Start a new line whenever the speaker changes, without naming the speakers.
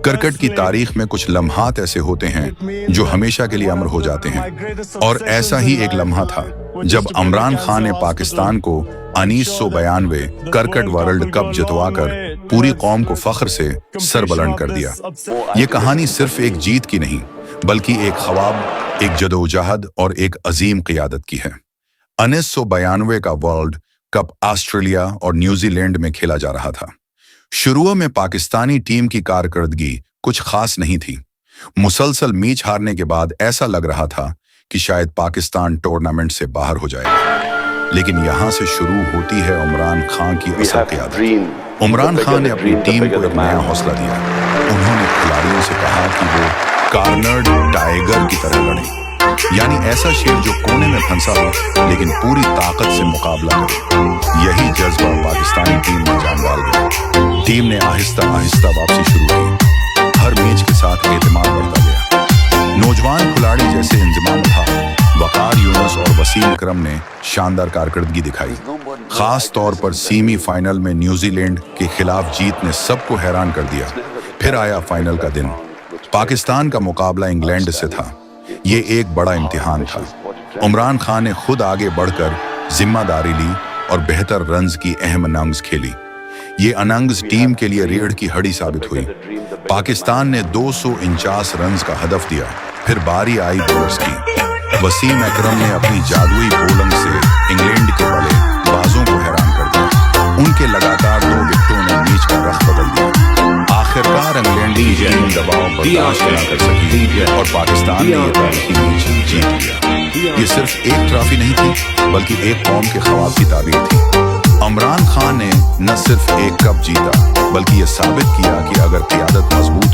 Cricket کی تاریخ میں کچھ لمحات ایسے ہوتے ہیں جو ہمیشہ کے لیے امر ہو جاتے ہیں، اور ایسا ہی ایک لمحہ تھا جب عمران خان نے پاکستان کو 1992 کرکٹ ورلڈ کپ جتوا کر پوری قوم کو فخر سے سربلند کر دیا۔ یہ کہانی صرف ایک جیت کی نہیں، بلکہ ایک خواب، ایک جدوجہد اور ایک عظیم قیادت کی ہے۔ 1992 کا ورلڈ کپ آسٹریلیا اور نیوزی لینڈ میں کھیلا جا رہا تھا۔ شروع میں پاکستانی ٹیم کی کارکردگی کچھ خاص نہیں تھی۔ مسلسل میچ ہارنے کے بعد ایسا لگ رہا تھا کہ شاید پاکستان ٹورنامنٹ سے باہر ہو جائے گا، لیکن یہاں سے شروع ہوتی ہے عمران خان کی اصل قیادت۔ عمران خان نے اپنی ٹیم کو ایک نیا حوصلہ دیا۔ انہوں نے کھلاڑیوں سے کہا کہ وہ کارنرڈ ٹائیگر کی طرح لڑیں، یعنی ایسا شیر جو کونے میں پھنسا ہو لیکن پوری طاقت سے مقابلہ کرے۔ یہی جذبہ پاکستانی ٹیم میں جان ڈال گیا۔ ٹیم نے آہستہ آہستہ واپسی شروع کی، ہر میچ کے ساتھ اعتماد بڑھتا گیا۔ نوجوان کھلاڑی جیسے انضمام الحق، وقار یونس اور وسیم اکرم نے شاندار کارکردگی دکھائی۔ خاص طور پر سیمی فائنل میں نیوزی لینڈ کے خلاف جیت نے سب کو حیران کر دیا۔ پھر آیا فائنل کا دن۔ پاکستان کا مقابلہ انگلینڈ سے تھا۔ یہ ایک بڑا امتحان تھا۔ عمران خان نے خود آگے بڑھ کر ذمہ داری لی اور بہتر رنز کی اہم اننگز کھیلی۔ یہ اننگز ٹیم کے لیے ریڑھ کی ہڈی ثابت ہوئی۔ پاکستان نے 249 رنز کا ہدف دیا۔ پھر باری آئی بولرز کی۔ وسیم اکرم نے اپنی جادوئی بولنگ سے انگلینڈ کے بڑے بازوں کو حیران کر دیا۔ ان کے لگاتار 2 وکٹوں نے میچ کا رخ بدل دیا۔ آخرکار انگلینڈی ٹیم دباؤ برداشت نہ کر سکی اور پاکستان نے یہ تاریخی میچ جیت لیا۔ یہ صرف ایک ٹرافی نہیں تھی، بلکہ ایک قوم کے خواب کی تعبیر تھی۔ عمران خان نے نہ صرف ایک کپ جیتا، بلکہ یہ ثابت کیا کہ اگر قیادت مضبوط